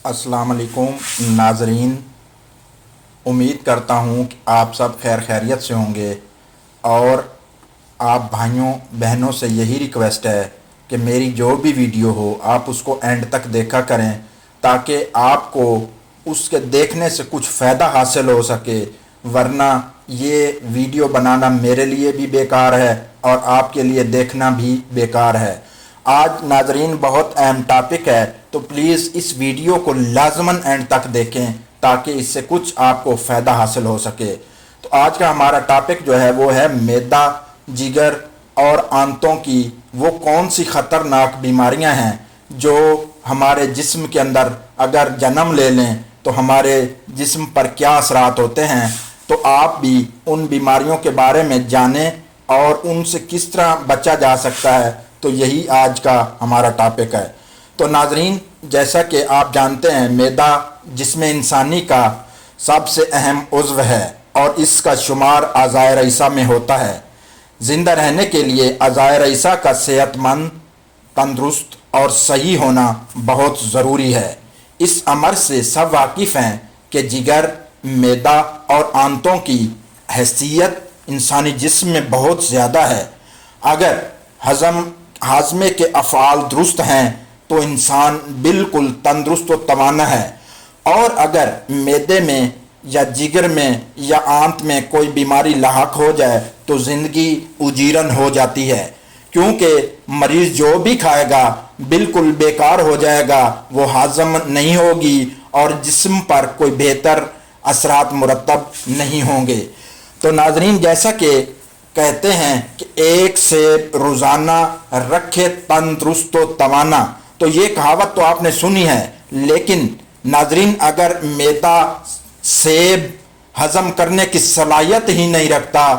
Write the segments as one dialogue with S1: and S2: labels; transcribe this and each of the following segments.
S1: अस्सलाम वालेकुम नाज़रीन, उम्मीद करता हूँ कि आप सब खैर खैरियत से होंगे। और आप भाइयों बहनों से यही रिक्वेस्ट है कि मेरी जो भी वीडियो हो आप उसको एंड तक देखा करें, ताकि आपको उसके देखने से कुछ फ़ायदा हासिल हो सके। वरना ये वीडियो बनाना मेरे लिए भी बेकार है और आपके लिए देखना भी बेकार है। आज नाजरीन बहुत अहम टॉपिक है, तो प्लीज़ इस वीडियो को लाजमन एंड तक देखें ताकि इससे कुछ आपको फ़ायदा हासिल हो सके। तो आज का हमारा टॉपिक जो है वो है मैदा, जिगर और आंतों की वो कौन सी ख़तरनाक बीमारियां हैं जो हमारे जिस्म के अंदर अगर जन्म ले लें तो हमारे जिस्म पर क्या असरात होते हैं। तो आप भी उन बीमारियों के बारे में जानें और उनसे किस तरह बचा जा सकता है। तो यही आज का हमारा टॉपिक है। तो नाजरीन, जैसा कि आप जानते हैं मैदा जिस्म इंसानी का सबसे अहम उज़्व है और इसका शुमार अज़ाए रईसा में होता है। ज़िंदा रहने के लिए अज़ाए रईसा का सेहतमंद, तंदुरुस्त और सही होना बहुत ज़रूरी है। इस अमर से सब वाकिफ़ हैं कि जिगर, मैदा और आंतों की हैसियत इंसानी जिस्म में बहुत ज़्यादा है। अगर हाज़मे के अफ़आल दुरुस्त हैं तो इंसान बिल्कुल तंदुरुस्त व तवाना है, और अगर मैदे में या जिगर में या आंत में कोई बीमारी लाहक हो जाए तो ज़िंदगी उजीरन हो जाती है, क्योंकि मरीज़ जो भी खाएगा बिल्कुल बेकार हो जाएगा, वो हाज़म नहीं होगी और जिस्म पर कोई बेहतर असरात मुरतब नहीं होंगे। तो नाजरीन, जैसा कि कहते हैं कि एक सेब रोज़ाना रखे तंदुरुस्त व तवाना, तो ये कहावत तो आपने सुनी है। लेकिन नाजरीन, अगर मैदा सेब हज़म करने की सलाहियत ही नहीं रखता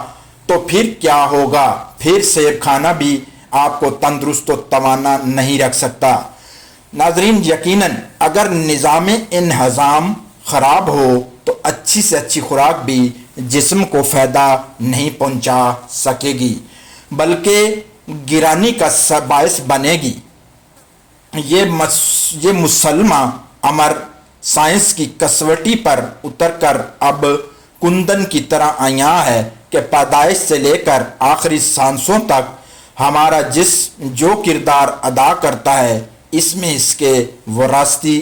S1: तो फिर क्या होगा? फिर सेब खाना भी आपको तंदुरुस्त व तवाना नहीं रख सकता। नाजरीन, यकीनन अगर निज़ाम इंहज़ाम ख़राब हो तो अच्छी से अच्छी खुराक भी जिस्म को फ़ायदा नहीं पहुंचा सकेगी, बल्कि गिरानी का बायस बनेगी। ये मुसलमा अमर साइंस की कसवटी पर उतरकर अब कुंदन की तरह आया है कि पैदाइश से लेकर आखिरी सांसों तक हमारा जिस्म जो किरदार अदा करता है, इसमें इसके वरासती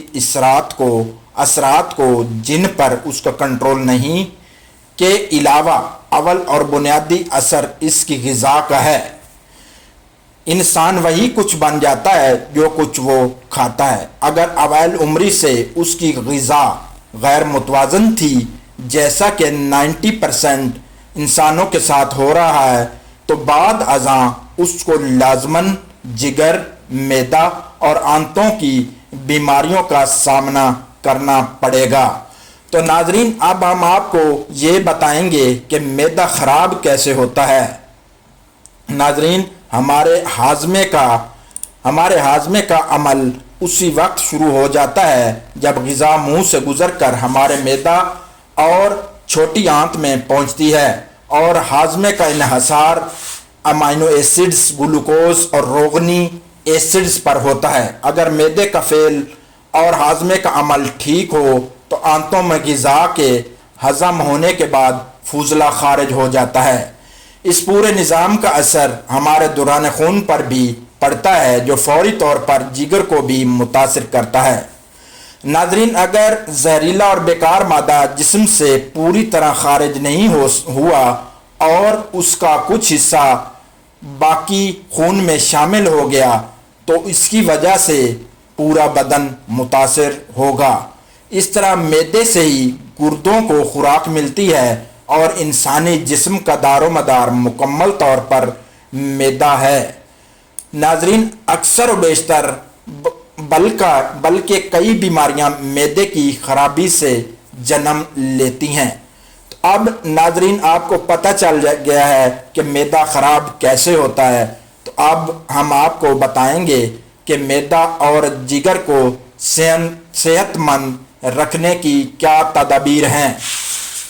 S1: असरात को जिन पर उसका कंट्रोल नहीं के अलावा अव्वल और बुनियादी असर इसकी ग़िज़ा का है। इंसान वही कुछ बन जाता है जो कुछ वो खाता है। अगर अवैल उम्री से उसकी ग़िज़ा गैर मुतवाज़न थी, जैसा कि 90% इंसानों के साथ हो रहा है, तो बाद अज़ां उसको लाज़मन जिगर, मैदा और आंतों की बीमारियों का सामना करना पड़ेगा। तो नाजरीन, अब हम आपको ये बताएंगे कि मैदा ख़राब कैसे होता है। नाजरीन, हमारे हाज़मे का अमल उसी वक्त शुरू हो जाता है जब ग़िज़ा मुंह से गुज़रकर हमारे मैदा और छोटी आंत में पहुंचती है, और हाज़मे का इन्हसार अमीनो एसिड्स, ग्लूकोज और रोगनी एसिड्स पर होता है। अगर मैदे का फ़ेल और हाज़मे का अमल ठीक हो तो आंतों में ग़िज़ा के हज़म होने के बाद फूजला खारिज हो जाता है। इस पूरे निज़ाम का असर हमारे दौरान खून पर भी पड़ता है, जो फौरी तौर पर जिगर को भी मुतासिर करता है। नाज़रीन, अगर जहरीला और बेकार मादा जिस्म से पूरी तरह खारिज नहीं हुआ और उसका कुछ हिस्सा बाकी खून में शामिल हो गया तो इसकी वजह से पूरा बदन मुतासिर होगा। इस तरह मैदे से ही गुर्दों को खुराक मिलती है और इंसानी जिस्म का दारोमदार मुकम्मल तौर पर मैदा है। नाजरीन, अक्सर व बेशतर बल्कि कई बीमारियां मैदे की खराबी से जन्म लेती हैं। तो अब नाजरीन, आपको पता चल गया है कि मैदा ख़राब कैसे होता है। तो अब हम आपको बताएंगे कि मैदा और जिगर को सेहतमंद रखने की क्या तदाबीर हैं।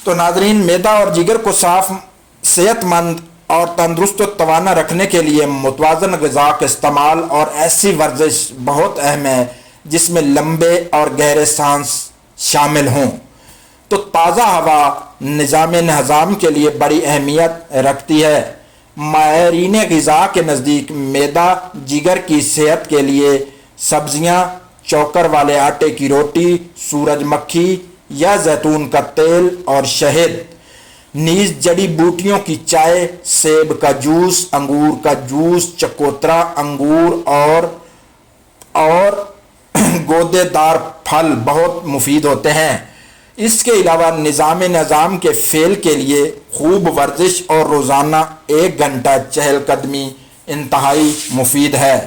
S1: तो नाजरीन, मैदा और जिगर को साफ, सेहतमंद और तंदुरुस्त व तवाना रखने के लिए मुतवाज़न ग़िज़ा का इस्तेमाल और ऐसी वर्जिश बहुत अहम है جس میں لمبے اور گہرے سانس شامل ہوں۔ تو تازہ ہوا نظام ہضم کے لیے بڑی اہمیت رکھتی ہے۔ ماہرین غذا کے نزدیک معدہ جگر کی صحت کے لیے سبزیاں، چوکر والے آٹے کی روٹی، سورج مکھی یا زیتون کا تیل اور شہد، نیز جڑی بوٹیوں کی چائے، سیب کا جوس، انگور کا جوس، چکوترا انگور اور گودے دار پھل بہت مفید ہوتے ہیں۔ اس کے علاوہ نظام ہضم کے فعل کے لیے خوب ورزش اور روزانہ 1 گھنٹہ چہل قدمی انتہائی مفید ہے۔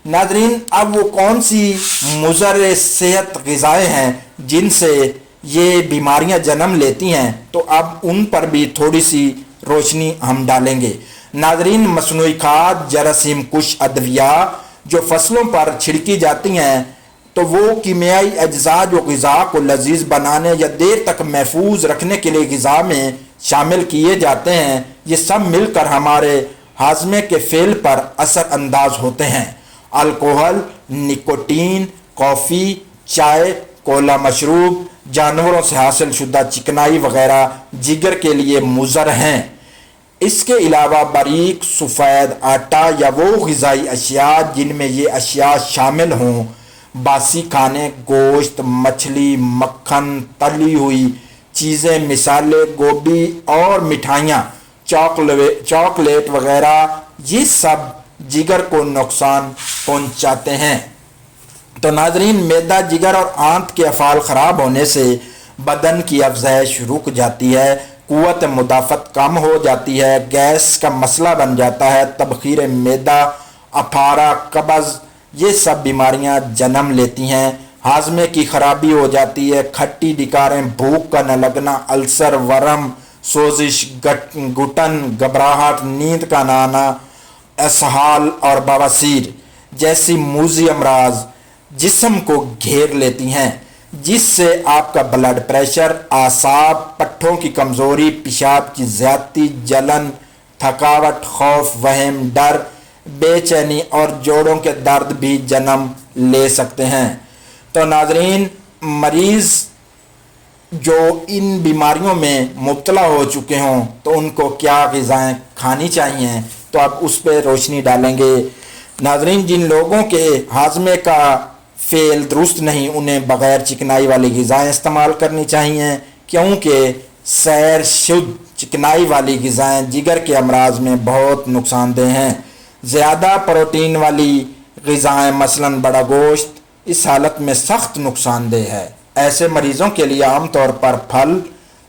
S1: ناظرین، اب وہ کون سی مضر صحت غذائیں ہیں جن سے یہ بیماریاں جنم لیتی ہیں، تو اب ان پر بھی تھوڑی سی روشنی ہم ڈالیں گے۔ ناظرین، مصنوعی کھاد، جراثیم کش ادویات جو فصلوں پر چھڑکی جاتی ہیں، تو وہ کیمیائی اجزاء جو غذا کو لذیذ بنانے یا دیر تک محفوظ رکھنے کے لیے غذا میں شامل کیے جاتے ہیں، یہ سب مل کر ہمارے ہاضمے کے فعل پر اثر انداز ہوتے ہیں۔ الکوہل، نکوٹین، کافی، چائے، کولا مشروب، جانوروں سے حاصل شدہ چکنائی وغیرہ جگر کے لیے مضر ہیں۔ اس کے علاوہ باریک سفید آٹا یا وہ غذائی اشیاء جن میں یہ اشیاء شامل ہوں، باسی کھانے، گوشت، مچھلی، مکھن، تلی ہوئی چیزیں، مسالے، گوبھی اور مٹھائیاں، چاکلیٹ وغیرہ، یہ سب جگر کو نقصان پہنچاتے ہیں۔ تو ناظرین، معدہ، جگر اور آنت کے افعال خراب ہونے سے بدن کی افزائش رک جاتی ہے، قوت مدافعت کم ہو جاتی ہے، گیس کا مسئلہ بن جاتا ہے، تبخیر معدہ، اپھارا، قبض، یہ سب بیماریاں جنم لیتی ہیں، ہاضمے کی خرابی ہو جاتی ہے، کھٹی ڈکاریں، بھوک کا نہ لگنا، السر، ورم، سوزش، گھٹن، گھبراہٹ، نیند کا نہ آنا، اسہال اور بواسیر جیسی موذی امراض جسم کو گھیر لیتی ہیں، جس سے آپ کا بلڈ پریشر، اعصاب، پٹھوں کی کمزوری، پیشاب کی زیادتی، جلن، تھکاوٹ، خوف، وہم، ڈر، بے چینی اور جوڑوں کے درد بھی جنم لے سکتے ہیں۔ تو ناظرین، مریض جو ان بیماریوں میں مبتلا ہو چکے ہوں تو ان کو کیا غذائیں کھانی چاہیے، تو اب اس پہ روشنی ڈالیں گے۔ ناظرین، جن لوگوں کے ہاضمے کا فعل درست نہیں، انہیں بغیر چکنائی والی غذائیں استعمال کرنی چاہیے، کیونکہ سیر شدہ چکنائی والی غذائیں جگر کے امراض میں بہت نقصان دہ ہیں۔ زیادہ پروٹین والی غذائیں مثلاً بڑا گوشت اس حالت میں سخت نقصان دہ ہے۔ ایسے مریضوں کے لیے عام طور پر پھل،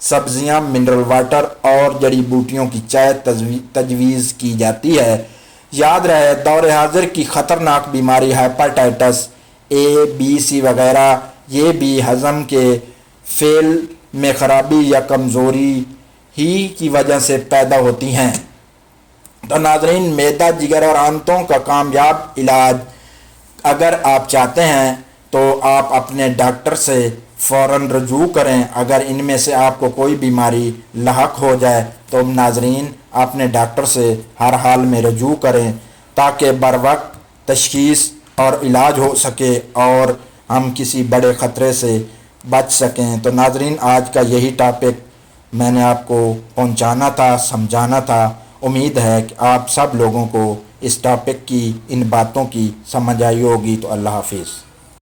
S1: سبزیاں، منرل واٹر اور جڑی بوٹیوں کی چائے تجویز کی جاتی ہے۔ یاد رہے، دور حاضر کی خطرناک بیماری ہیپاٹائٹس اے، بی، سی وغیرہ یہ بھی ہضم کے فعل میں خرابی یا کمزوری ہی کی وجہ سے پیدا ہوتی ہیں۔ تو ناظرین، معدہ، جگر اور آنتوں کا کامیاب علاج اگر آپ چاہتے ہیں تو آپ اپنے ڈاکٹر سے فوراً رجوع کریں۔ اگر ان میں سے آپ کو کوئی بیماری لاحق ہو جائے تو ناظرین اپنے ڈاکٹر سے ہر حال میں رجوع کریں تاکہ بروقت تشخیص اور علاج ہو سکے اور ہم کسی بڑے خطرے سے بچ سکیں۔ تو ناظرین، آج کا یہی ٹاپک میں نے آپ کو پہنچانا تھا، سمجھانا تھا۔ امید ہے کہ آپ سب لوگوں کو اس ٹاپک کی، ان باتوں کی سمجھ آئی ہوگی۔ تو اللہ حافظ۔